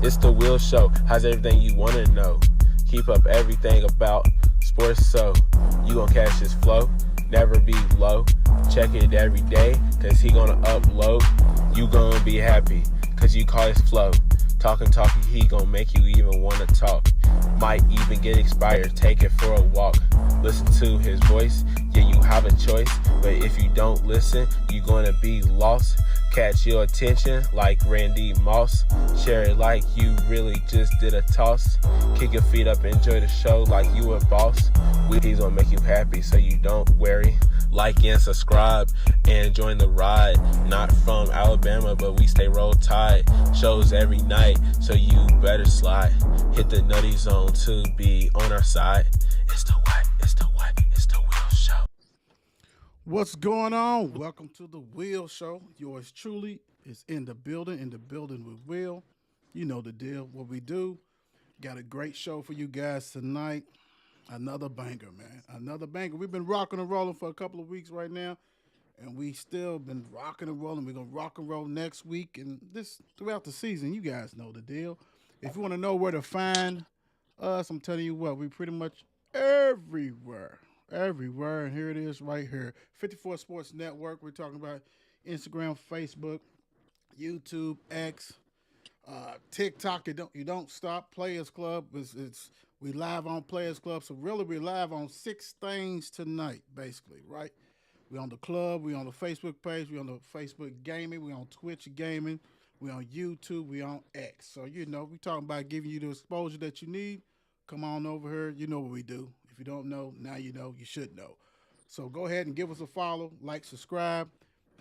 It's the Will Show. How's everything you want to know? Keep up everything about sports so you gon' catch his flow. Never be low. Check it every day, cause he gonna upload. You gonna be happy, cause you call his flow. Talking, he gonna make you even wanna talk. Might even get inspired, take it for a walk. Listen to his voice, yeah, you have a choice. But if you don't listen, you gonna be lost. Catch your attention like Randy Moss. Share it like you really just did a toss. Kick your feet up, enjoy the show like you a boss. He's gonna make you happy so you don't worry. Like and subscribe and join the ride. Not from Alabama, but we stay roll tide. Shows every night, so you better slide. Hit the nutty zone to be on our side. It's the Will Show. What's going on? Welcome to the Will Show. Yours truly is in the building with Will. You know the deal, what we do. Got a great show for you guys tonight. Another banger, man. Another banger. We've been rocking and rolling for a couple of weeks right now, and we still been rocking and rolling. We're going to rock and roll next week and this throughout the season. You guys know the deal. If you want to know where to find us, I'm telling you what, we pretty much everywhere. Everywhere, and here it is right here. 54 Sports Network. We're talking about Instagram, Facebook, YouTube, X, TikTok. You don't stop. Players Club it's we live on Players Club. So really, we live on 6 things tonight, basically, right? We on the club. We on the Facebook page. We on the Facebook gaming. We on Twitch gaming. We on YouTube. We on X. So we talking about giving you the exposure that you need. Come on over here. You know what we do. If you don't know, now you know. You should know. So go ahead and give us a follow, like, subscribe.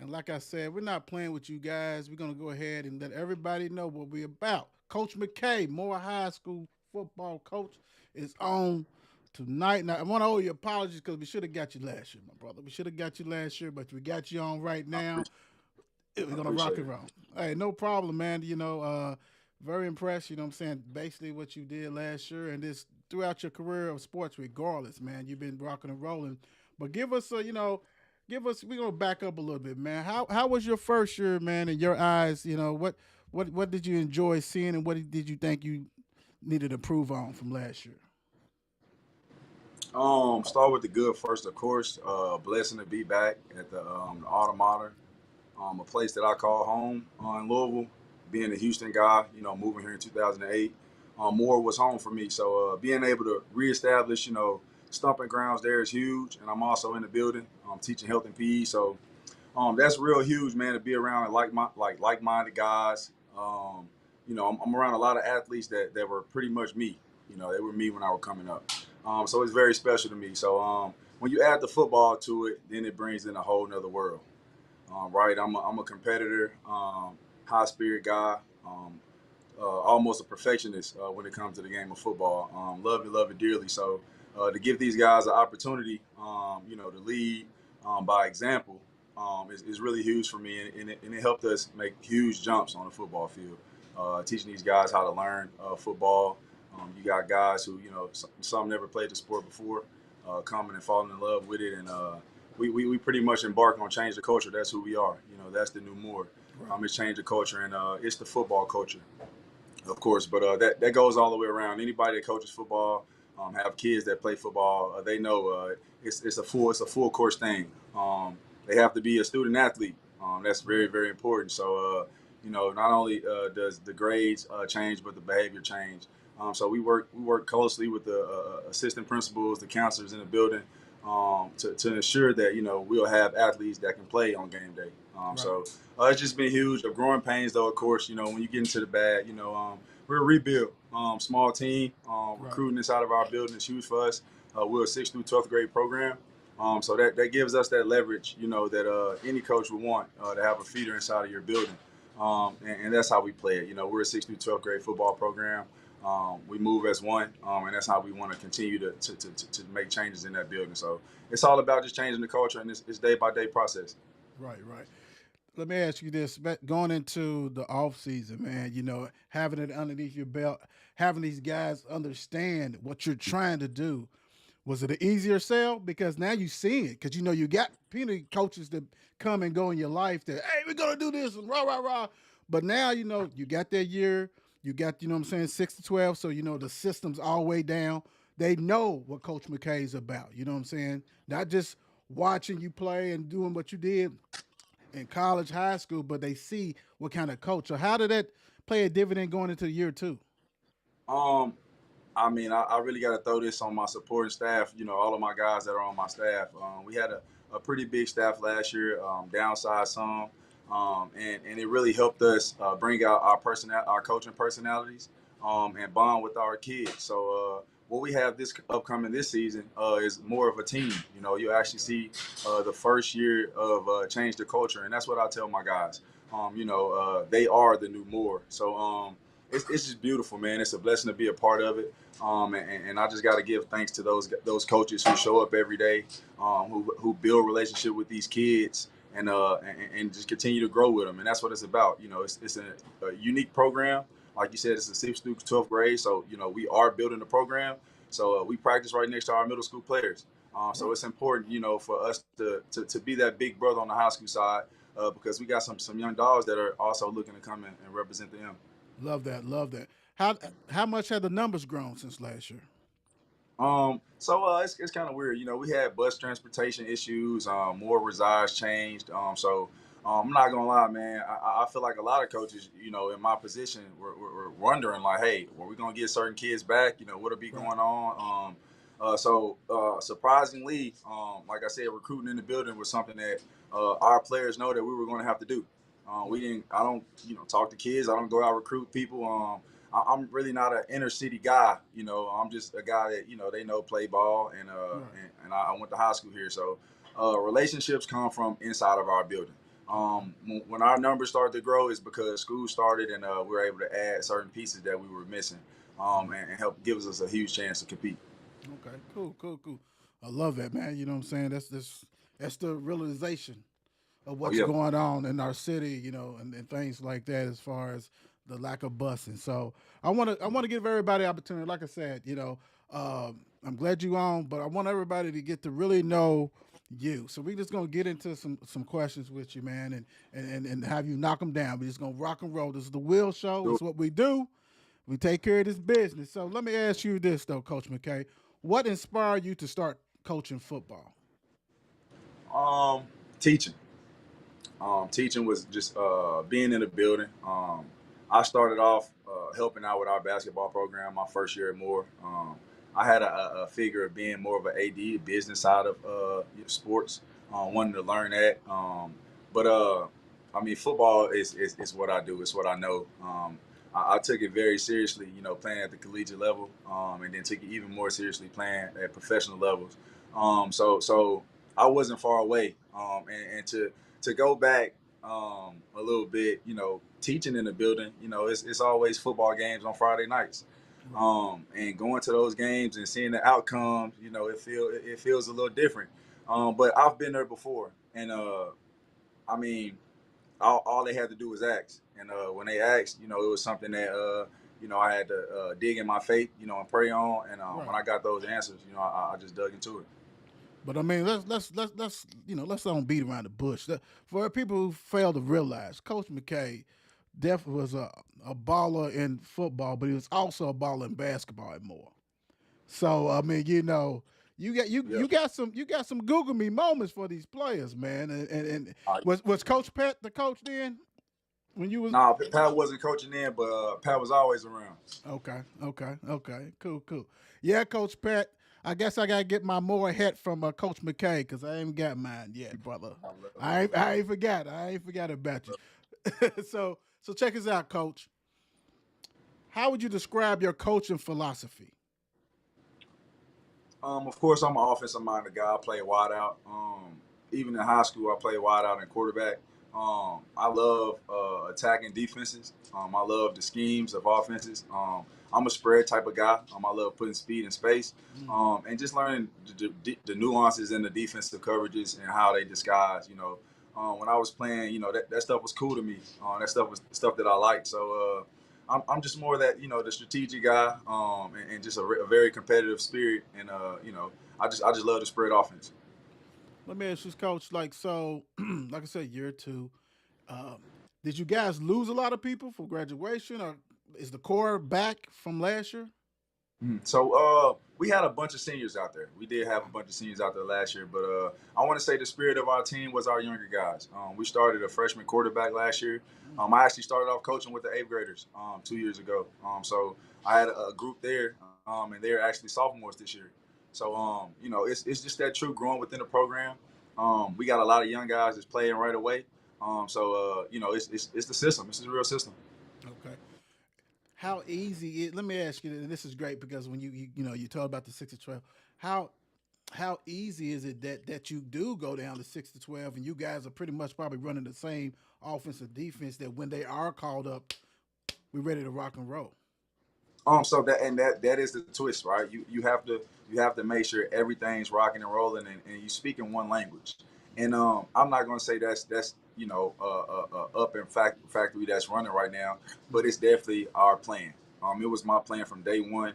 And like I said, we're not playing with you guys. We're going to go ahead and let everybody know what we're about. Coach McKay, Moore High School football coach, is on tonight. Now, I want to owe you apologies because we should have got you last year, my brother. We should have got you last year, but we got you on right now. We're going to rock and roll. Hey, no problem, man. Very impressed, you know what I'm saying, basically what you did last year and this throughout your career of sports regardless, man. You've been rocking and rolling. But give us, we're going to back up a little bit, man. How was your first year, man, in your eyes? What did you enjoy seeing and what did you think you needed to improve on from last year? Start with the good first, of course. Blessing to be back at the Automata, a place that I call home in Louisville. Being a Houston guy, moving here in 2008, Moore was home for me. So being able to reestablish, stomping grounds there is huge. And I'm also in the building, teaching health and PE. So that's real huge, man, to be around like-minded guys. I'm around a lot of athletes that were pretty much me. They were me when I was coming up. So it's very special to me. So when you add the football to it, then it brings in a whole nother world. Right? I'm a competitor, high spirit guy, almost a perfectionist when it comes to the game of football. Love it dearly. So to give these guys an opportunity, to lead by example is really huge for me, and it helped us make huge jumps on the football field. Teaching these guys how to learn football. You got guys who, some never played the sport before, coming and falling in love with it, and we pretty much embark on change the culture. That's who we are. That's the new Moore. It's change the culture, and it's the football culture, of course. But that goes all the way around. Anybody that coaches football, have kids that play football, they know it's a full course thing. They have to be a student athlete. That's very, very important. So not only does the grades change, but the behavior change. So we work closely with the assistant principals, the counselors in the building, to ensure that we'll have athletes that can play on game day. Right. So it's just been huge. The growing pains, though, of course, when you get into the bag, we're a rebuild, small team. Recruiting inside of our building is huge for us. We're a 6th through 12th grade program. So that gives us that leverage, that any coach would want to have a feeder inside of your building. And that's how we play it. We're a 6th through 12th grade football program. We move as one, and that's how we want to continue to make changes in that building. So it's all about just changing the culture, and it's day-by-day process. Right. Let me ask you this: going into the off season, man, having it underneath your belt, having these guys understand what you're trying to do. Was it an easier sell? Because now you see it, because you got plenty coaches that come and go in your life that, hey, we're gonna do this and rah rah rah. But now you got that year. You got, 6 to 12. So, the system's all the way down. They know what Coach McKay's about. You know what I'm saying? Not just watching you play and doing what you did in college, high school, but they see what kind of coach. So how did that play a dividend going into year two? Um, I mean, I really got to throw this on my supporting staff. All of my guys that are on my staff. We had a pretty big staff last year, downsized some, and it really helped us bring out our coaching personalities, and bond with our kids. So what we have this upcoming this season is more of a team. You actually see the first year of change the culture, and that's what I tell my guys. They are the new more. So. It's just beautiful, man. It's a blessing to be a part of it. And I just got to give thanks to those coaches who show up every day, who build relationship with these kids, and just continue to grow with them. And that's what it's about. It's a unique program. Like you said, it's a 6th through 12th grade. So we are building the program. So we practice right next to our middle school players. So it's important, for us to be that big brother on the high school side, because we got some young dogs that are also looking to come in and represent them. Love that. Love that. How much have the numbers grown since last year? So it's kind of weird. We had bus transportation issues. More resides changed. I'm not gonna lie, man. I feel like a lot of coaches, in my position, were wondering like, hey, were we gonna get certain kids back? What'll be Right. going on? Surprisingly, like I said, recruiting in the building was something that our players know that we were going to have to do. We Right. didn't. I don't, talk to kids. I don't go out recruit people. I'm really not an inner city guy. I'm just a guy that they know play ball, Right. and I went to high school here. So relationships come from inside of our building. Okay. When our numbers started to grow, it's because school started, and we were able to add certain pieces that we were missing, and help gives us a huge chance to compete. Okay. Cool. Cool. Cool. I love that, man. You know what I'm saying? That's the realization of Oh what's yeah, going on in our city, and things like that as far as the lack of busing. So I want to give everybody opportunity. Like I said, I'm glad you on, but I want everybody to get to really know you. So we just gonna get into some questions with you, man, and have you knock them down. We just gonna rock and roll. This is the Will Show. sure. It's what we do. We take care of this business. So let me ask you this though, Coach McKay. What inspired you to start coaching football? Um, Teaching. Teaching was just being in the building. I started off helping out with our basketball program my first year at Moore. I had a figure of being more of an AD, business side of sports. Wanted to learn that. But I mean, football is what I do. It's what I know. I took it very seriously, playing at the collegiate level, and then took it even more seriously playing at professional levels. So I wasn't far away, and to go back a little bit, teaching in the building, it's always football games on Friday nights. Right. And going to those games and seeing the outcomes, it feels a little different. But I've been there before, and I mean, all they had to do was ask, and when they asked, it was something that I had to dig in my faith, and pray on. And when Right. I got those answers, I just dug into it. But I mean, let's don't beat around the bush. For people who fail to realize, Coach McKay definitely was a baller in football, but he was also a baller in basketball and more. So I mean, you got you Yeah. you got some Google me moments for these players, man. And was Coach Pat the coach then when you was Nah, Pat wasn't coaching then, but Pat was always around. okay, cool. Yeah, Coach Pat. I guess I gotta get my more hat from Coach McKay because I ain't got mine yet, brother. I love I it. ain't, I ain't forgot. I ain't forgot about you. So check us out, Coach. How would you describe your coaching philosophy? Of course, I'm an offensive minded guy. I play wide out. Even in high school, I played wide out and quarterback. I love attacking defenses. I love the schemes of offenses. I'm a spread type of guy. I love putting speed in space, Mm, and just learning the nuances in the defensive coverages and how they disguise. When I was playing, that stuff was cool to me. That stuff was stuff that I liked. So I'm just more of that, the strategic guy, and just a very competitive spirit. And I just love the spread offense. Let me ask you, Coach. Like so, like I said, year two. Um, did you guys lose a lot of people for graduation, or is the core back from last year? So we had a bunch of seniors out there. We did have a bunch of seniors out there last year, but I want to say the spirit of our team was our younger guys. We started a freshman quarterback last year. I actually started off coaching with the eighth graders 2 years ago. So I had a group there, and they're actually sophomores this year. So it's just that true growing within the program. We got a lot of young guys that's playing right away. It's the system. It's the real system. Okay. How easy let me ask you, and this is great because when you talk about the 6 to 12, how how easy is it that you do go down to 6 to 12, and you guys are pretty much probably running the same offensive defense that when they are called up, we're ready to rock and roll. So that is the twist, right? You have to make sure everything's rocking and rolling, and you speak in one language. And I'm not gonna say that's up in factory that's running right now, but it's definitely our plan. It was my plan from day one.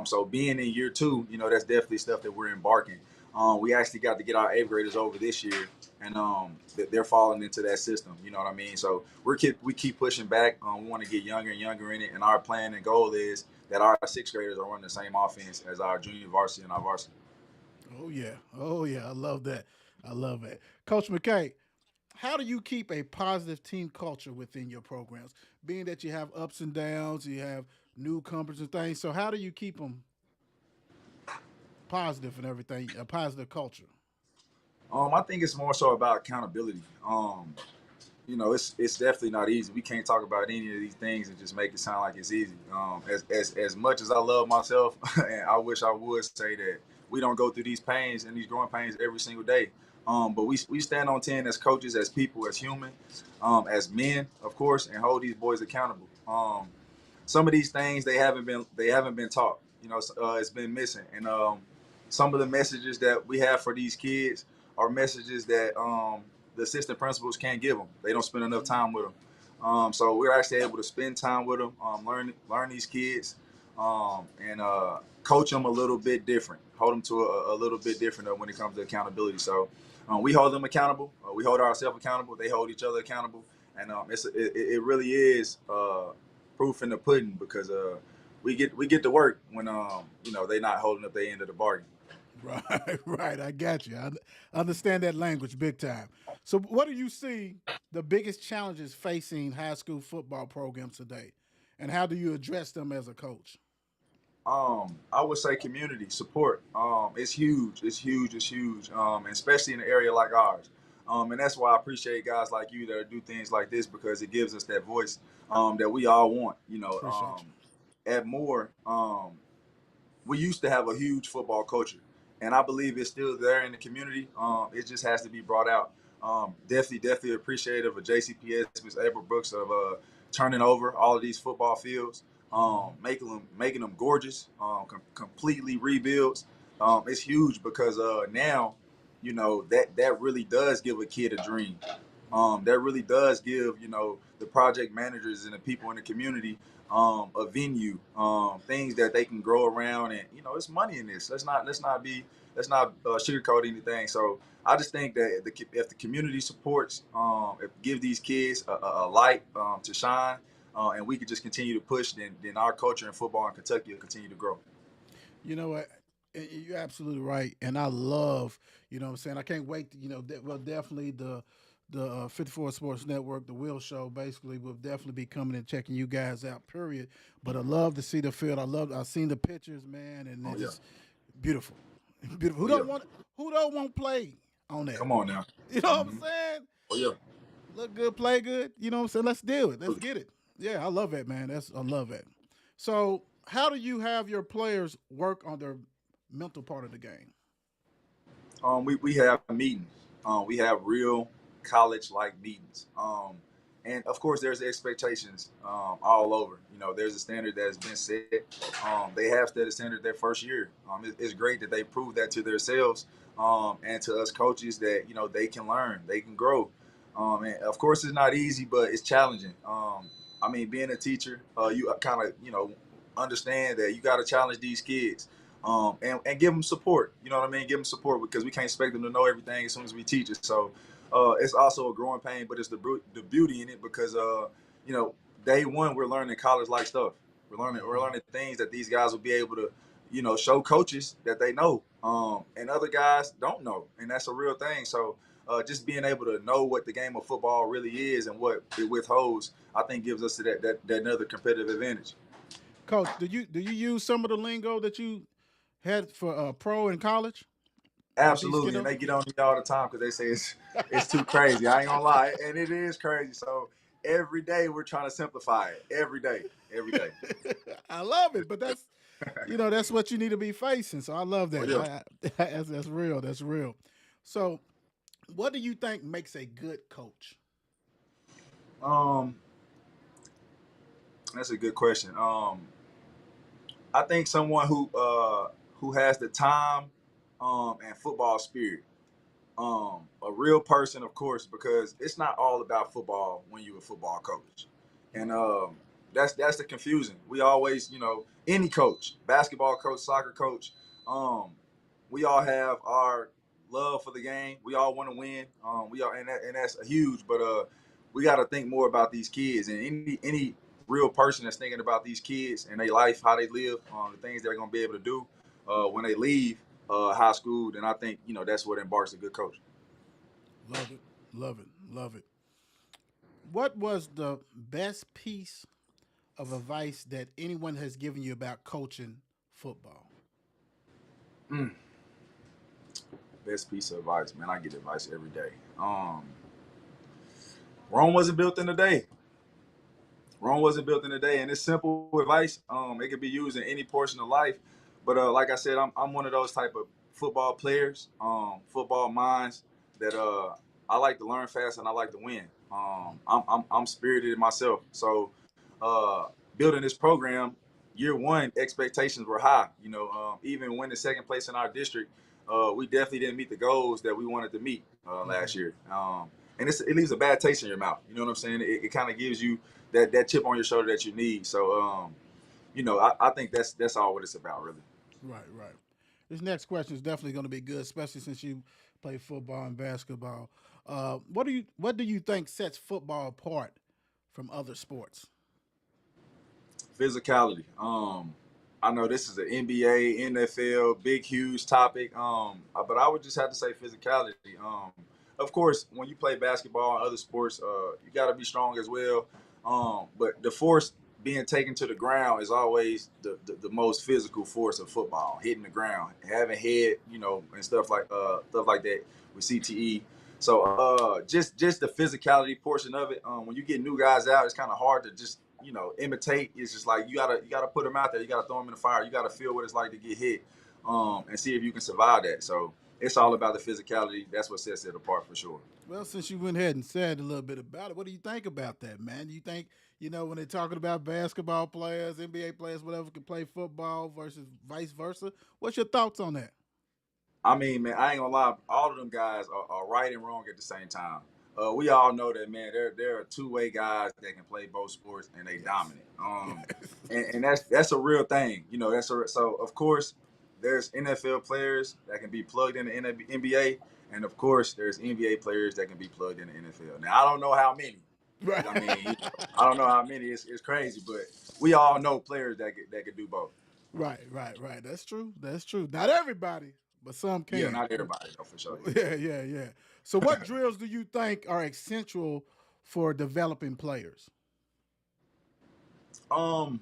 So being in year two, that's definitely stuff that we're embarking. We actually got to get our eighth graders over this year, and they're falling into that system. You know what I mean? So we keep pushing back. We want to get younger and younger in it, and our plan and goal is that our sixth graders are running the same offense as our junior varsity and our varsity. Oh yeah, oh yeah, I love that. I love it, Coach McKay. How do you keep a positive team culture within your programs? Being that you have ups and downs, you have newcomers and things. So how do you keep them positive and everything? A positive culture. I think it's more so about accountability. It's definitely not easy. We can't talk about any of these things and just make it sound like it's easy. As much as I love myself, and I wish I would say that we don't go through these pains and these growing pains every single day. But we stand on 10 as coaches, as people, as humans, as men, of course, and hold these boys accountable. Some of these things they haven't been taught. It's been missing, and some of the messages that we have for these kids are messages that the assistant principals can't give them. They don't spend enough time with them. So we're actually able to spend time with them, learn these kids, and coach them a little bit different, hold them to a little bit different when it comes to accountability. So we hold them accountable. We hold ourselves accountable. They hold each other accountable, and it really is proof in the pudding because we get to work when they not holding up their end of the bargain. Right, right. I got you. I understand that language big time. So, what do you see the biggest challenges facing high school football programs today, and how do you address them as a coach? I would say community support. It's huge. It's huge. It's huge. Especially in an area like ours. And that's why I appreciate guys like you that do things like this because it gives us that voice that we all want. Appreciate At more, we used to have a huge football culture, and I believe it's still there in the community. It just has to be brought out. Definitely appreciative of JCPS, Ms. April Brooks, of turning over all of these football fields, making them gorgeous, completely rebuilds. It's huge because now, that really does give a kid a dream. That really does give the project managers and the people in the community a venue, things that they can grow around, and it's money in this. Let's not sugarcoat anything. So I just think that if the community supports, if give these kids a light to shine, and we could just continue to push, then our culture in football in Kentucky will continue to grow. You know what? You're absolutely right, and I love, what I'm saying. I can't wait. Well, definitely the 54 Sports Network, the Will Show, basically will definitely be coming and checking you guys out. Period. But I love to see the field. I've seen the pictures, man, and Oh it's yeah, just beautiful, beautiful. oh yeah. Who don't want play on that? Come on now. You know what I'm Hmm. saying? Oh yeah. Look good, play good. You know what I'm saying? Let's do it. Let's get it. Yeah, I love it, man. I love it. So, how do you have your players work on their mental part of the game? We have meetings. We have real college like meetings. And of course, there's expectations all over. There's a standard that has been set. They have set a standard their first year. It's great that they prove that to themselves and to us coaches that they can learn, they can grow. And of course, it's not easy, but it's challenging. I mean, being a teacher, you kind of understand that you got to challenge these kids and give them support. You know what I mean? Give them support because we can't expect them to know everything as soon as we teach it. So it's also a growing pain, but it's the beauty in it because you know day one, we're learning college like stuff. We're learning things that these guys will be able to, show coaches that they know, and other guys don't know, and that's a real thing. So just being able to know what the game of football really is and what it withholds, I think gives us that another competitive advantage. Coach, do you use some of the lingo that you had for pro in college with these Absolutely, and kiddos? they get on me all the time because they say it's too crazy. I ain't gonna lie, and it is crazy. So every day we're trying to simplify it. Every day. I love it, but that's what you need to be facing. So I love Oh that. yeah. That's real. That's real. So, what do you think makes a good coach? Um, that's a good question. I think someone who has the time, and football spirit. A real person, of course, because it's not all about football when you're a football coach, and Right. that's the confusion. We always, any coach, basketball coach, soccer coach, um, we all have our love for the game. We all want to win. We all, and that's huge. But we got to think more about these kids, and any real person that's thinking about these kids and their life, how they live, the things they're gonna be able to do when they leave high school. Then I think that's what embarks a good coach. Love it. Love it. Love it. What was the best piece of advice that anyone has given you about coaching football? Mm, best piece of advice, man. I get advice every day. Rome wasn't built in a day. Rome wasn't built in a day, and it's simple advice. It can be used in any portion of life. But like I said, I'm one of those type of football players, football minds that I like to learn fast and I like to win. I'm spirited myself, so uh, building this program, year one expectations were high. Even winning second place in our district, we definitely didn't meet the goals that we wanted to meet last year. And it leaves a bad taste in your mouth. You know what I'm saying? It kind of gives you that chip on your shoulder that you need. So, I think that's all what it's about, really. Right, right. This next question is definitely going to be good, especially since you play football and basketball. What do you think sets football apart from other sports? Physicality. I know this is an NBA, NFL, big, huge topic. But I would just have to say physicality. Of course, when you play basketball and other sports, you got to be strong as well. But the force being taken to the ground is always the most physical force of football, hitting the ground, having head, and stuff like that with CTE. So just the physicality portion of it. When you get new guys out, it's kind of hard to just imitate. It's just like you gotta put them out there. You gotta throw them in the fire. You gotta feel what it's like to get hit, and see if you can survive that. So it's all Right. about the physicality. That's what sets it apart for sure. Well, since you went ahead and said a little bit about it, what do you think about that, man? Do you think, when they're talking about basketball players, NBA players, whatever, can play football versus vice versa? What's your thoughts on that? I mean, man, I ain't gonna lie. All of them guys are right and wrong at the same time. We all know that, man. There are two-way guys that can play both sports and they Yes. dominant. Yes. And that's a real thing. So of course there's NFL players that can be plugged in the NBA, and of course there's NBA players that can be plugged in the NFL. Now I don't know how many, Right. because I mean, I don't know how many. It's crazy, but we all know players that could do both. Right, right, right. That's true. That's true. Not everybody, but some Yeah, can. not everybody though, for sure. Yeah, yeah, yeah. So, what drills do you think are essential for developing players? Um,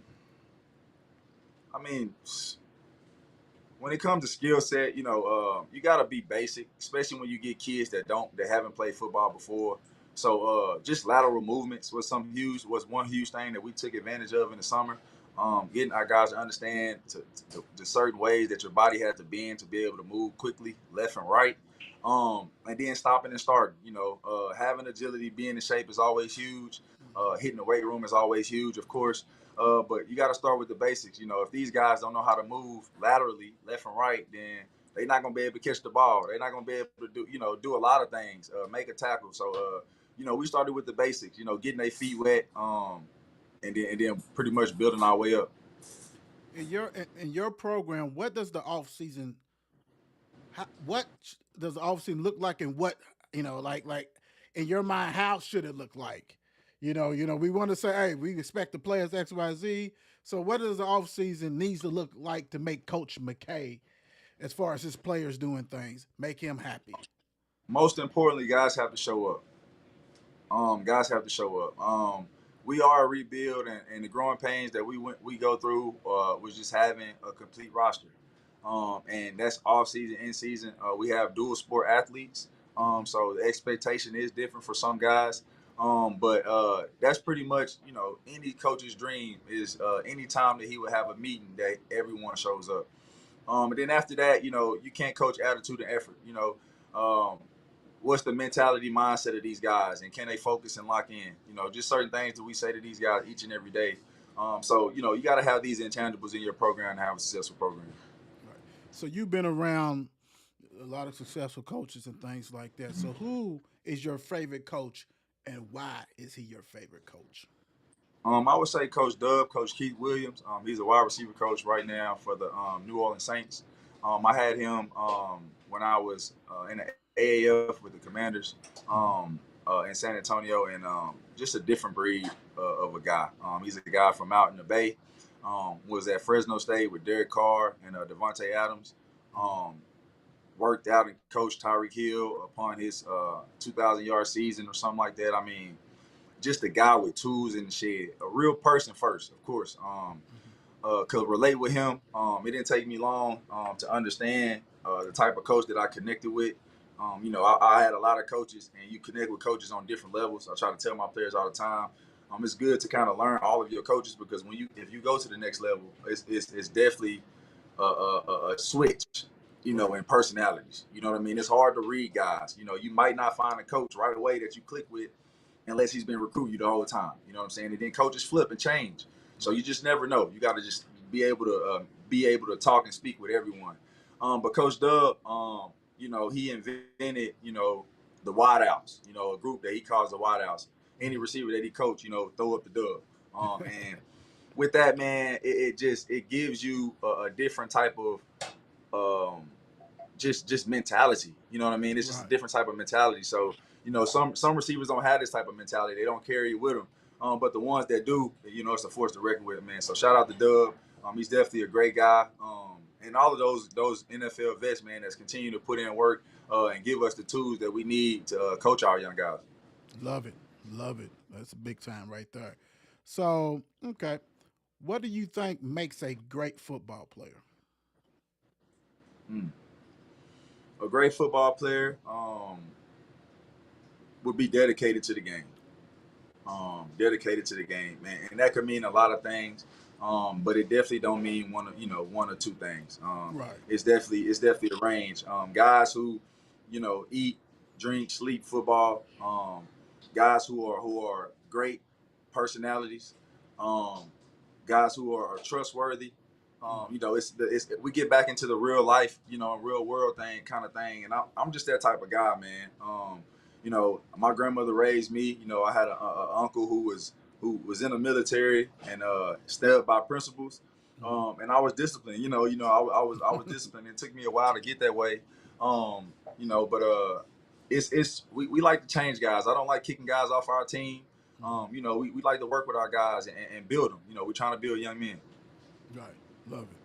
I mean, when it comes to skill set, you gotta be basic, especially when you get kids that haven't played football before. So just lateral movements was one huge thing that we took advantage of in the summer. Getting our guys to understand the certain ways that your body has to bend to be able to move quickly, left and right. And then stopping and starting. Having agility, being in shape is always huge. Hitting the weight room is always huge, of course. But you got to start with the basics. If these guys don't know how to move laterally, left and right, then they're not gonna be able to catch the ball. They're not gonna be able to do a lot of things, make a tackle. So, we started with the basics. Getting their feet wet, and then pretty much building our way up. In your program, what does the off season what does the off season look like, and what like in your mind, how should it look like? We want to say, hey, we expect the players X, Y, Z. So what does the offseason needs to look like to make Coach McKay, as far as his players doing things, make him happy? Most importantly, guys have to show up. Guys have to show up. We are a rebuild, and the growing pains that we go through was just having a complete roster. And that's off season, in season. We have dual sport athletes, so the expectation is different for some guys. But that's pretty much any coach's dream is any time that he would have a meeting that everyone shows up. And then after that, you can't coach attitude and effort. Um, what's the mentality mindset of these guys, and can they focus and lock in? Just certain things that we say to these guys each and every day. So you got to have these intangibles in your program to have a successful program. Right. So you've been around a lot of successful coaches and things like that. So who is your favorite coach, and why is he your favorite coach? I would say Coach Dub, Coach Keith Williams. He's a wide receiver coach right now for the New Orleans Saints. I had him when I was in the AAF with the Commanders in San Antonio, and just a different breed of a guy. He's a guy from out in the Bay. Was at Fresno State with Derek Carr and Devontae Adams. Worked out and coached Tyreek Hill upon his 2,000-yard season or something like that. I mean, just a guy with tools in the shed, a real person first, of course. Could relate with him. It didn't take me long to understand the type of coach that I connected with. I had a lot of coaches, and you connect with coaches on different levels. I try to tell my players all the time. It's good to kind of learn all of your coaches, because if you go to the next level, it's definitely a switch, in personalities. You know what I mean? It's hard to read guys. You might not find a coach right away that you click with unless he's been recruiting you the whole time. You know what I'm saying? And then coaches flip and change. So you just never know. You got to just be able to talk and speak with everyone. But Coach Dub, he invented, the wideouts, a group that he calls the wideouts. Any receiver that he coached, throw up the dub. And with that, man, it gives you a different type of just mentality. You know what I mean? It's just a different type of mentality. So, some receivers don't have this type of mentality. They don't carry it with them. But the ones that do, it's a force to reckon with, man. So shout out to Dub. He's definitely a great guy. And all of those NFL vets, man, that's continue to put in work and give us the tools that we need to coach our young guys. Love it. Love it. That's a big time right there. So, okay. What do you think makes a great football player? A great football player would be dedicated to the game. Dedicated to the game, man, and that could mean a lot of things. But it definitely don't mean one or two things. Right. It's definitely a range. Guys who, eat, drink, sleep football. Guys who are great personalities. Guys who are trustworthy. We get back into the real life, real world kind of thing, and I'm just that type of guy, man. My grandmother raised me. I had a uncle who was in the military and stood by principles, and I was disciplined. I was disciplined. It took me a while to get that way, but we like to change guys. I don't like kicking guys off our team. We like to work with our guys and build them. We're trying to build young men. Right. Love it.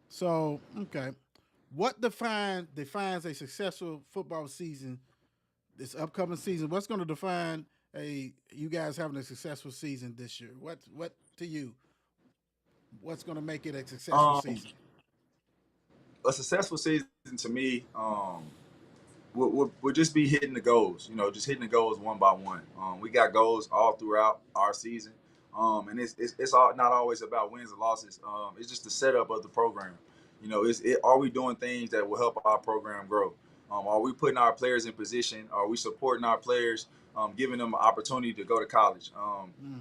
So, okay. What defines a successful football season this upcoming season? What's going to define you guys having a successful season this year? What to you? What's going to make it a successful season? A successful season to me would just be hitting the goals. Just hitting the goals one by one. We got goals all throughout our season, and it's all, not always about wins or losses. It's just the setup of the program. Are we doing things that will help our program grow? Are we putting our players in position? Are we supporting our players, giving them an opportunity to go to college?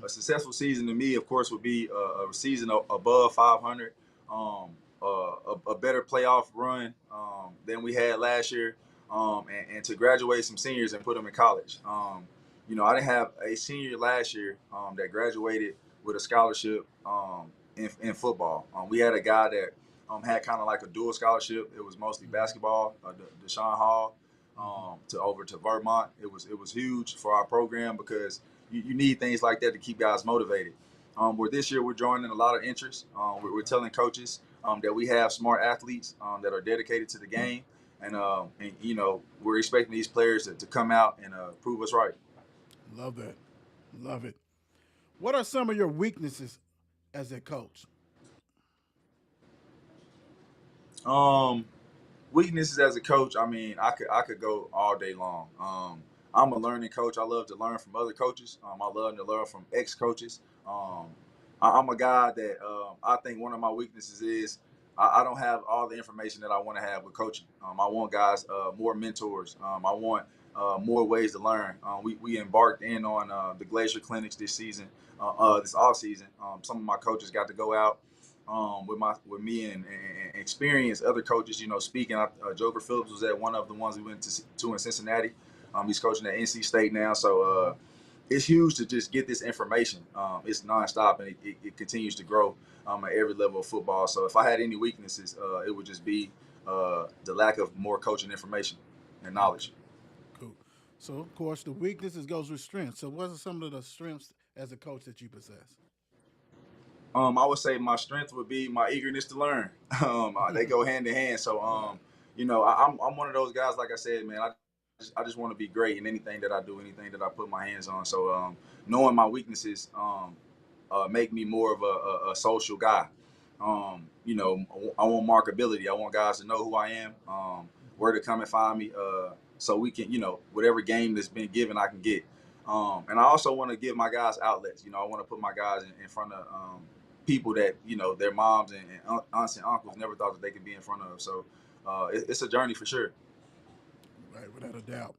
A successful season to me, of course, would be a season above 500, a better playoff run than we had last year, and to graduate some seniors and put them in college. I didn't have a senior last year that graduated with a scholarship in football. We had a guy that had kind of like a dual scholarship. It was mostly basketball, Deshaun Hall, to Vermont. It was huge for our program because you need things like that to keep guys motivated. Where this year we're drawing in a lot of interest. We're telling coaches that we have smart athletes that are dedicated to the game, and we're expecting these players to come out and prove us right. Love that. Love it. What are some of your weaknesses as a coach? Um, Weaknesses as a coach, I mean, I could go all day long. I'm a learning coach. I love to learn from other coaches. I love to learn from ex coaches. I'm a guy that I think one of my weaknesses is I don't have all the information that I want to have with coaching. I want guys more mentors. I want more ways to learn. We embarked in on the Glacier Clinics this season, this off season. Some of my coaches got to go out with me and experience other coaches. Speaking. Joker Phillips was at one of the ones we went to in Cincinnati. He's coaching at NC State now, so it's huge to just get this information. It's nonstop and it continues to grow at every level of football. So if I had any weaknesses, it would just be the lack of more coaching information and Okay, knowledge. cool. So, of course, the weaknesses goes with strengths. So, what are some of the strengths as a coach that you possess? I would say my strength would be my eagerness to learn. They go hand in hand. So, Right. I'm one of those guys. Like I said, man, I just want to be great in anything that I do, anything that I put my hands on. So, knowing my weaknesses make me more of a social guy. I want markability. I want guys to know who I am, where to come and find me, so we can, whatever game that's been given, I can get. And I also want to give my guys outlets. I want to put my guys in front of people that their moms and aunts and uncles never thought that they could be in front of. So it's a journey for sure. Right, without a doubt.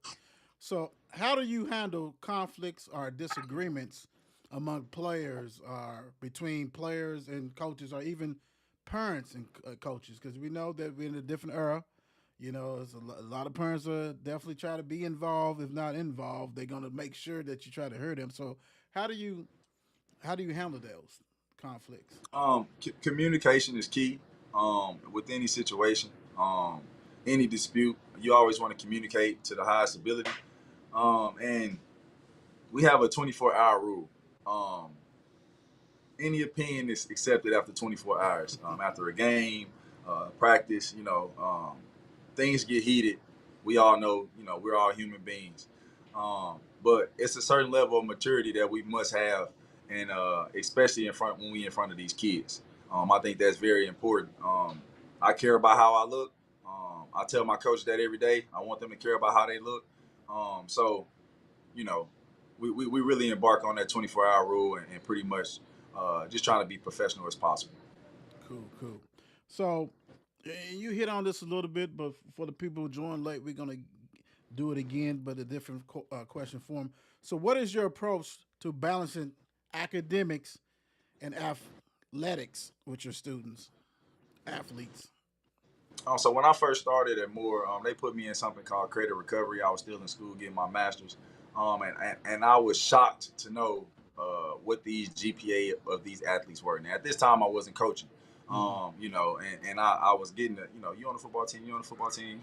So, how do you handle conflicts or disagreements among players or between players and coaches or even parents and coaches? Because we know that we're in a different era. It's a lot of parents are definitely try to be involved. If not involved, they're going to make sure that you try to hurt them. So, how do you how do you handle those conflicts? Communication is key with any situation, any dispute. You always want to communicate to the highest ability. And we have a 24-hour rule. Um, any opinion is accepted after 24 hours. After a game, practice, things get heated. We all know, we're all human beings. But it's a certain level of maturity that we must have, and especially in front when we in front of these kids. I think that's very important. I care about how I look. I tell my coach that every day. I want them to care about how they look. So you know, we really embark on that 24-hour rule and pretty much just trying to be professional as possible. Cool, cool. So, you hit on this a little bit, but for the people who joined late, we're gonna do it again, but a different question form. So, what is your approach to balancing academics and athletics with your students, athletes? So when I first started at Moore, they put me in something called credit recovery. I was still in school getting my master's, and I was shocked to know what these GPA of these athletes were. And at this time, I wasn't coaching, Mm-hmm. and I was getting the, you on the football team, you on the football team.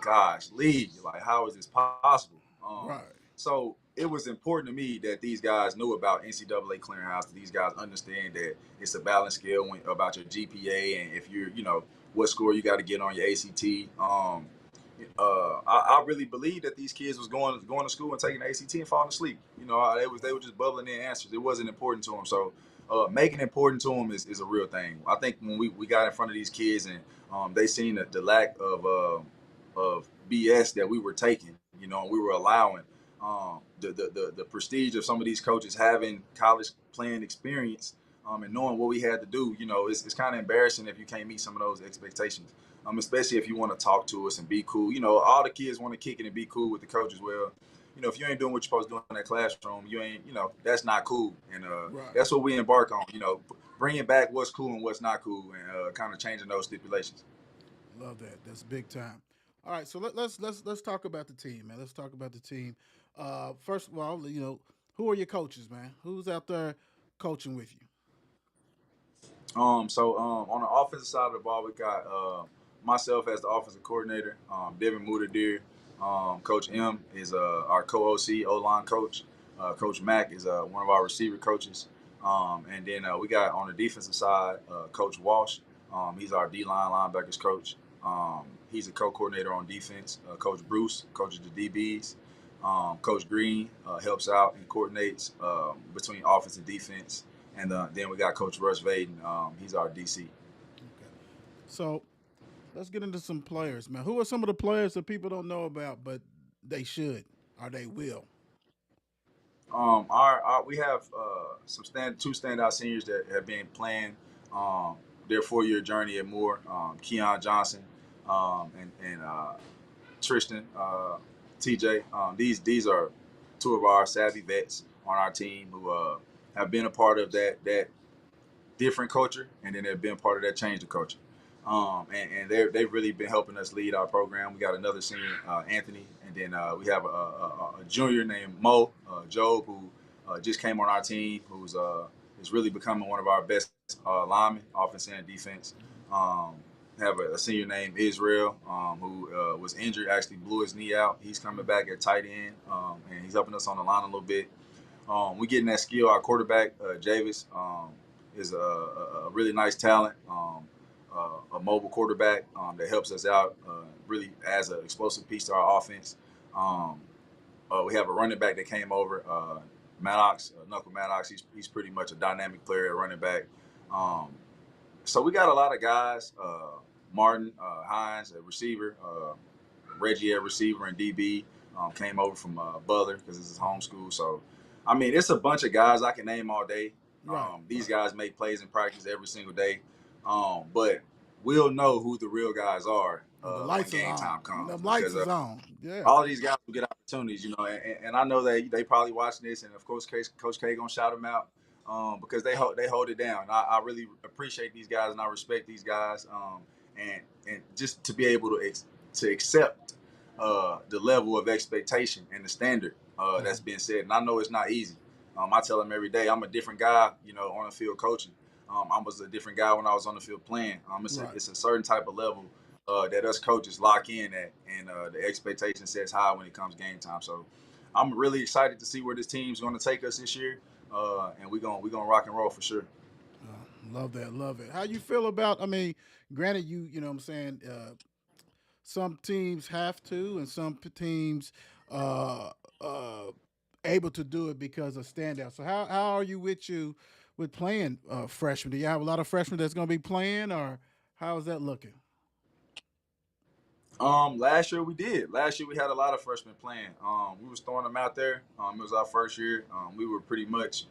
Gosh, league, like how is this possible? Right. So it was important to me that these guys knew about NCAA clearinghouse. That these guys understand that it's a balance scale about your GPA and if you're, what score you got to get on your ACT. I really believe that these kids was going to school and taking the ACT and falling asleep. They were just bubbling in answers. It wasn't important to them. So making it important to them is a real thing. I think when we got in front of these kids and they seen the lack of BS that we were taking, we were allowing the prestige of some of these coaches having college playing experience and knowing what we had to do. It's kind of embarrassing if you can't meet some of those expectations. Especially if you want to talk to us and be cool. All the kids want to kick it and be cool with the coaches. Well, if you ain't doing what you're supposed to do in that classroom, you ain't, that's not cool. And Right. that's what we embark on. Bringing back what's cool and what's not cool, and kind of changing those stipulations. Love that. That's big time. All right, so let's talk about the team, man. Let's talk about the team. First of all, who are your coaches, man? Who's out there coaching with you? So on the offensive side of the ball, we got myself as the offensive coordinator, Devin Mudadir. Coach M is our co-OC, O-line coach. Coach Mack is one of our receiver coaches. And then we got on the defensive side, Coach Walsh. He's our D-line linebackers coach. He's a co-coordinator on defense. Coach Bruce coaches the DBs. Coach Green helps out and coordinates between offense and defense. And then we got Coach Russ Vaden. He's our DC. Okay. So let's get into some players, man. Who are some of the players that people don't know about, but they should or they will? We have two standout seniors that have been playing their 4-year journey at Moore. Keon Johnson and Tristan TJ. These are two of our savvy vets on our team who have been a part of that different culture, and then they've been part of that change the culture. And they've really been helping us lead our program. We got another senior, Anthony, and then we have a junior named Mo Job, who just came on our team, who's is really becoming one of our best linemen, offense and defense. Have a senior named Israel, who was injured, actually blew his knee out. He's coming back at tight end, and he's helping us on the line a little bit. We getting that skill. Our quarterback, Javis, is a really nice talent, a mobile quarterback that helps us out, really as an explosive piece to our offense. We have a running back that came over, Maddox, Knuckle Maddox. He's pretty much a dynamic player at running back. So we got a lot of guys. Martin Hines, a receiver. Reggie, a receiver and DB, came over from Butler because it's his home school. So, I mean, it's a bunch of guys I can name all day. These guys make plays in practice every single day. But we'll know who the real guys are when game time comes. The lights is on. Yeah. All of these guys will get opportunities, and I know that they probably watching this, and of course, Coach K gonna shout them out because they hold it down. I really appreciate these guys and I respect these guys, and just to be able to accept the level of expectation and the standard that's being set. And I know it's not easy. I tell them every day I'm a different guy, on the field coaching. I was a different guy when I was on the field playing. It's a certain type of level that us coaches lock in at, and the expectation sets high when it comes game time. So I'm really excited to see where this team's going to take us this year, and we're gonna rock and roll for sure. Love that, love it. How you feel about? I mean, granted, you know what I'm saying. Some teams have to, and some teams uh, uh, able to do it because of standout. So how are you with playing freshmen? Do you have a lot of freshmen that's going to be playing, or how is that looking? Last year we did. Last year we had a lot of freshmen playing. We was throwing them out there. It was our first year. We were pretty much,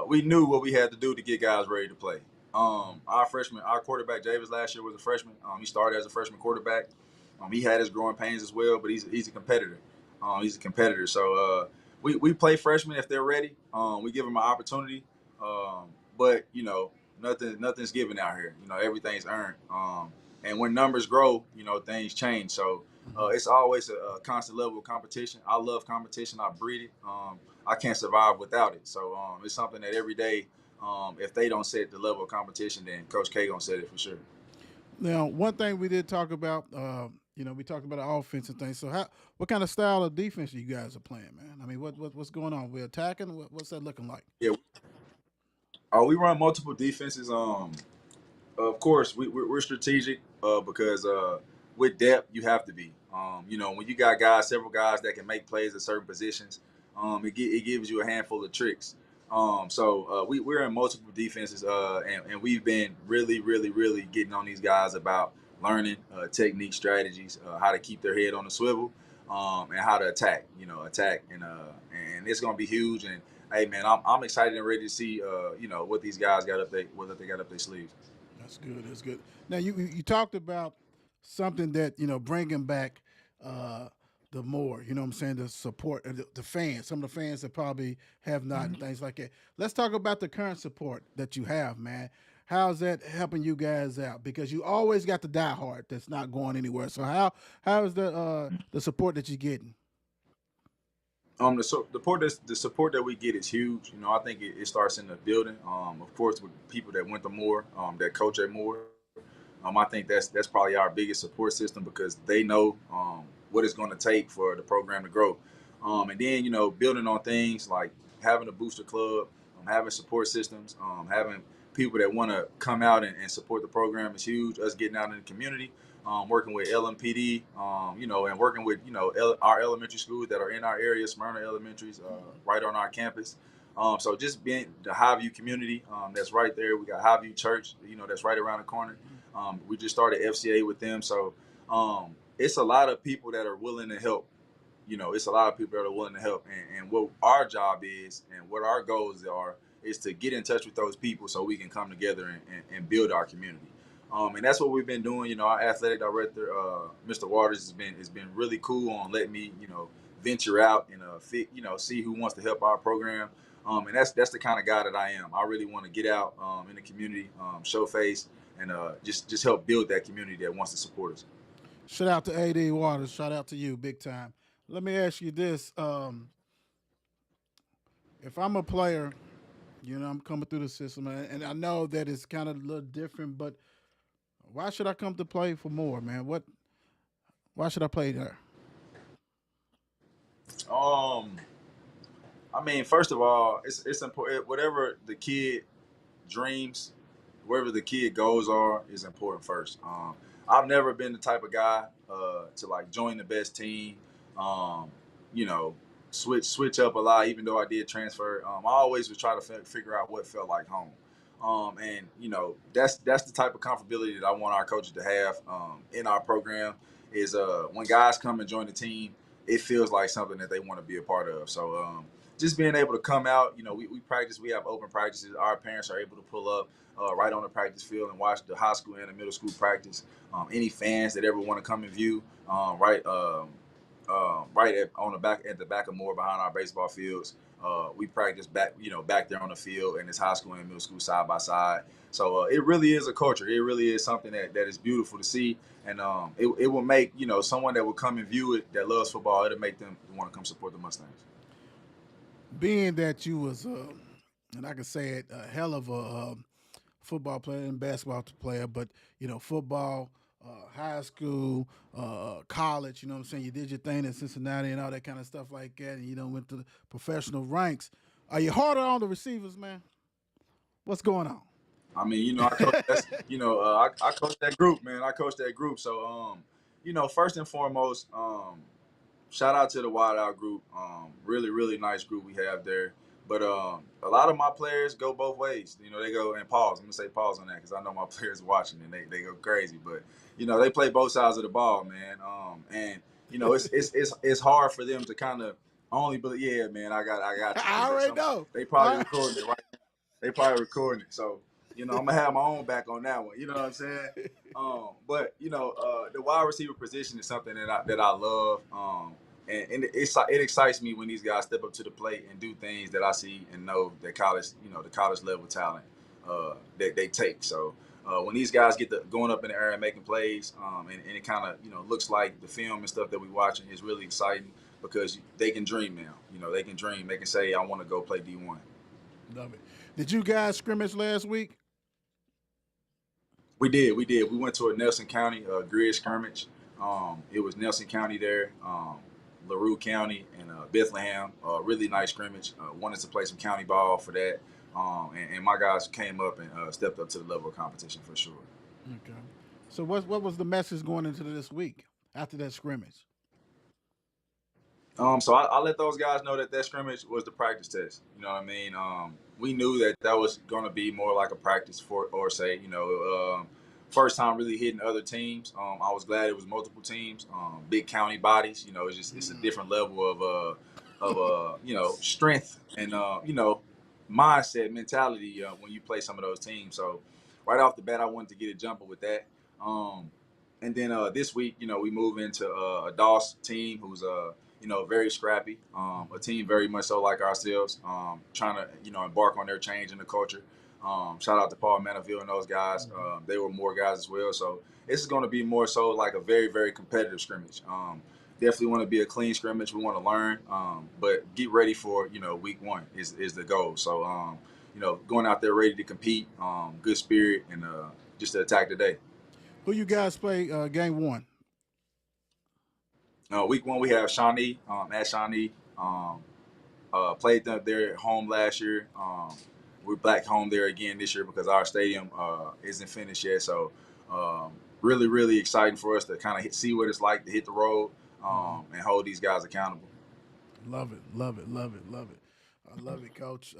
we knew what we had to do to get guys ready to play. Our quarterback Javis last year was a freshman. He started as a freshman quarterback. He had his growing pains as well, but he's a competitor. So we play freshmen if they're ready. We give them an opportunity. But nothing's given out here. Everything's earned. And when numbers grow, things change. So it's always a constant level of competition. I love competition. I breed it. I can't survive without it. So it's something that every day, if they don't set the level of competition, then Coach K gonna set it for sure. Now, one thing we did talk about, we talked about the offense and things. So, what kind of style of defense you guys are playing, man? I mean, what's going on? We're attacking. What's that looking like? Yeah, we run multiple defenses. Of course, we're strategic because with depth you have to be. When you got several guys that can make plays at certain positions, it gives you a handful of tricks. So we're in multiple defenses, and we've been really, really, really getting on these guys about learning technique, strategies, how to keep their head on the swivel, and how to attack. And it's gonna be huge. And hey, man, I'm excited and ready to see what these guys what they got up their sleeves. That's good. That's good. Now, you talked about something that bringing back uh, the more. You know what I'm saying? The support, the fans. Some of the fans that probably have not and things like that. Let's talk about the current support that you have, man. How's that helping you guys out? Because you always got the diehard that's not going anywhere. So how is the support that you're getting? The support that we get is huge. I think it starts in the building. Of course, with people that went to Moore, that coach at Moore. I think that's probably our biggest support system because they know what it's going to take for the program to grow. And then building on things like having a booster club, having support systems, having people that want to come out and support the program is huge. Us getting out in the community, working with LMPD, and working with our elementary schools that are in our area, Smyrna Elementaries, right on our campus. So just being the Highview community that's right there. We got Highview Church, that's right around the corner. We just started FCA with them, so it's a lot of people that are willing to help. It's a lot of people that are willing to help, and what our job is and what our goals are is to get in touch with those people so we can come together and build our community. And that's what we've been doing. Our athletic director, Mr. Waters, has been really cool on letting me, venture out and see who wants to help our program. And that's the kind of guy that I am. I really want to get out in the community, show face, and just help build that community that wants to support us. Shout out to AD Waters. Shout out to you, big time. Let me ask you this: if I'm a player, I'm coming through the system, and I know that it's kind of a little different, but why should I come to play for more, man? Why should I play there? I mean, first of all, it's important. Whatever the kid dreams, wherever the kid goals are, is important first. I've never been the type of guy to like join the best team. Um, you know, switch up a lot. Even though I did transfer, I always would try to figure out what felt like home. And that's the type of comfortability that I want our coaches to have in our program. Is when guys come and join the team, it feels like something that they want to be a part of. So just being able to come out, we practice. We have open practices. Our parents are able to pull up right on the practice field and watch the high school and the middle school practice. Any fans that ever want to come and view, on the back of Moore behind our baseball fields. We practice back there on the field, and it's high school and middle school side by side. So it really is a culture. It really is something that is beautiful to see, and it will make someone that will come and view it that loves football. It'll make them want to come support the Mustangs. Being that you was, and I can say it, a hell of a football player and basketball player, but football, high school, college. You know what I'm saying? You did your thing in Cincinnati and all that kind of stuff like that, and went to the professional ranks. Are you harder on the receivers, man? What's going on? I mean, I coach. I coach that group, man. I coach that group. So, first and foremost, shout out to the Wild Out group. Really, really nice group we have there. But a lot of my players go both ways. They go and pause. I'm gonna say pause on that because I know my players watching and they go crazy. But they play both sides of the ball, man. And it's hard for them to kind of only believe. Yeah, man, I got you. I already know. They probably recording it right. They probably recording it. So I'm gonna have my own back on that one. You know what I'm saying? But the wide receiver position is something that I love. And it excites me when these guys step up to the plate and do things that I see and know that the college level talent that they take. So when these guys get going up in the air and making plays, and it kind of looks like the film and stuff that we watching is really exciting because they can dream now. They can dream. They can say, I want to go play D1. Love it. Did you guys scrimmage last week? We did. We went to a Nelson County grid scrimmage. It was Nelson County there, LaRue County, and Bethlehem. Really nice scrimmage. Wanted to play some county ball for that. And my guys came up and stepped up to the level of competition for sure. Okay. So what was the message going into this week after that scrimmage? So I let those guys know that scrimmage was the practice test. You know what I mean? We knew that was going to be more like a practice first time really hitting other teams. I was glad it was multiple teams, big county bodies. It's a different level of strength and mindset mentality when you play some of those teams. So right off the bat, I wanted to get a jumper with that. And then this week, we move into a DOS team who's very scrappy, a team very much so like ourselves, trying to, embark on their change in the culture. Shout out to Paul Manaville and those guys. They were more guys as well. So this is going to be more so like a very, very competitive scrimmage. Definitely want to be a clean scrimmage. We want to learn, but get ready for, week one is the goal. So, going out there ready to compete, good spirit, and just to attack the day. Who you guys play game one? Week one we have Shawnee at Shawnee. Played them there at home last year. We're back home there again this year because our stadium isn't finished yet. So really, really exciting for us to kind of see what it's like to hit the road and hold these guys accountable. Love it, love it, love it, love it. I love it, Coach.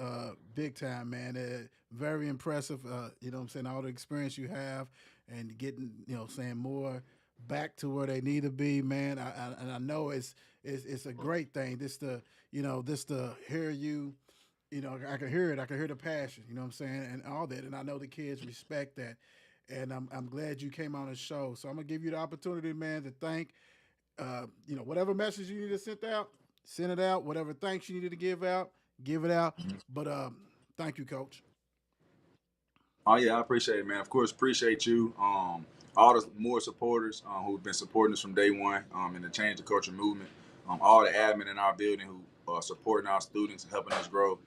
Big time, man. Very impressive. You know what I'm saying? All the experience you have and getting, you know, saying more back to where they need to be, man. And I know it's a great thing. This to hear you, you know, I can hear it. I can hear the passion, you know what I'm saying? And all that. And I know the kids respect that. And I'm glad you came on the show. So I'm going to give you the opportunity, man, to thank, whatever message you need to send it out. Whatever thanks you need to give it out. But thank you, Coach. Oh yeah, I appreciate it, man. Of course, appreciate you. All the more supporters who've been supporting us from day one in the change the culture movement. All the admin in our building who are supporting our students and helping us grow.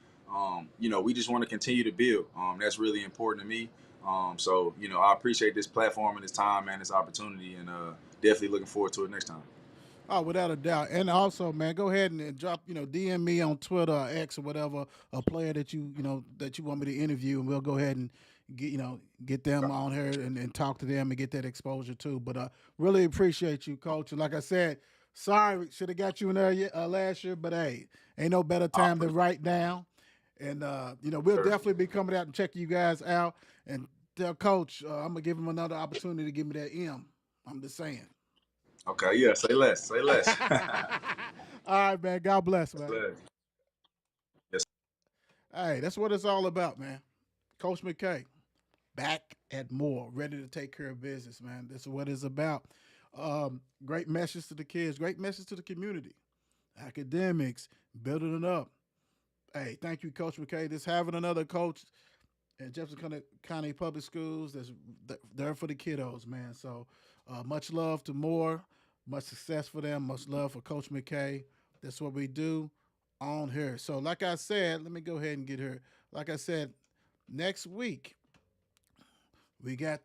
We just want to continue to build. That's really important to me. So I appreciate this platform and this time, man, this opportunity, and definitely looking forward to it next time. Oh, without a doubt. And also, man, go ahead and drop, DM me on Twitter or X or whatever, a player that you want me to interview, and we'll go ahead and get them on here and talk to them and get that exposure too. But really appreciate you, Coach. And like I said, sorry, should have got you in there last year, but hey, ain't no better time than right now. And we'll definitely be coming out and checking you guys out. And tell Coach, I'm gonna give him another opportunity to give me that M. I'm just saying. Okay, yeah, say less. Say less. All right, man. God bless, man. Yes. Hey, that's what it's all about, man. Coach McKay, back at more, ready to take care of business, man. That's what it's about. Great message to the kids, great message to the community. Academics, building it up. Hey, thank you, Coach McKay. Just having another coach in Jefferson County Public Schools that's there for the kiddos, man. So much love to Moore, much success for them, much love for Coach McKay. That's what we do on here. So like I said, let me go ahead and get her. Like I said, next week, we got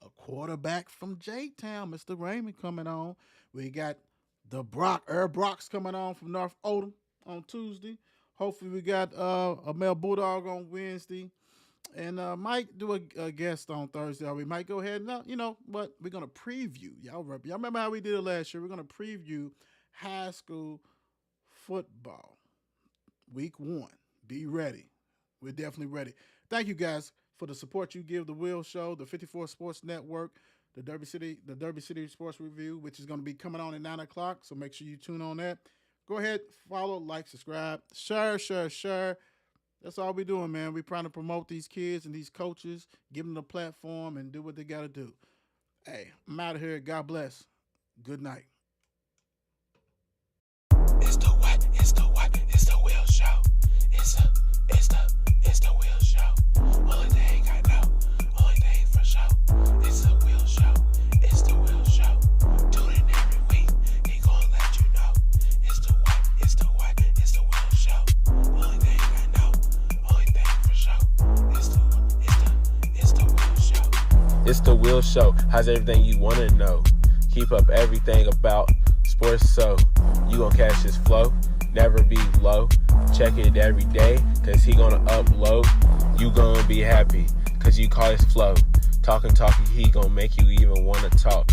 a quarterback from J-Town, Mr. Raymond, coming on. We got the Brock's coming on from North Odom on Tuesday. Hopefully we got a male Bulldog on Wednesday. And might do a guest on Thursday. Or we might go ahead and, but we're going to preview. Y'all remember how we did it last year? We're going to preview high school football week 1. Be ready. We're definitely ready. Thank you guys for the support you give the Will Show, the 54 Sports Network, the Derby City Sports Review, which is going to be coming on at 9 o'clock. So make sure you tune on that. Go ahead, follow, like, subscribe, share. That's all we're doing, man. We're trying to promote these kids and these coaches, give them a platform, and do what they got to do. Hey, I'm out of here. God bless. Good night. It's the Will Show. It's the Will Show. Only thing I know, only thing for sure. It's the Will Show. It's the Will Show. Tune in every week. He gonna let you know. It's the Will Show. Only thing I know, only thing for sure. It's the Will Show. It's the Will Show. How's everything you want to know? Keep up everything about sports so you gon' catch his flow. Never be low. Check it every day, cause he gonna upload. You gonna be happy, cause you call his flow. Talking, he gonna make you even wanna talk.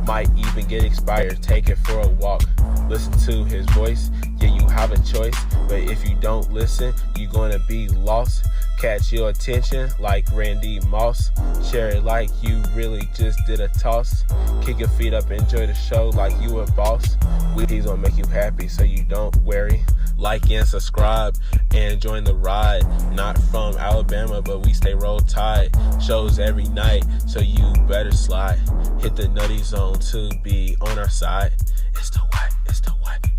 Might even get inspired, take it for a walk. Listen to his voice, yeah, you have a choice. But if you don't listen, you gonna be lost. Catch your attention like Randy Moss. Share it like you really just did a toss. Kick your feet up, enjoy the show like you a boss. He's gonna make you happy so you don't worry. Like and subscribe and join the ride. Not from Alabama, but we stay roll tide. Shows every night, so you better slide. Hit the nutty zone to be on our side. It's the what?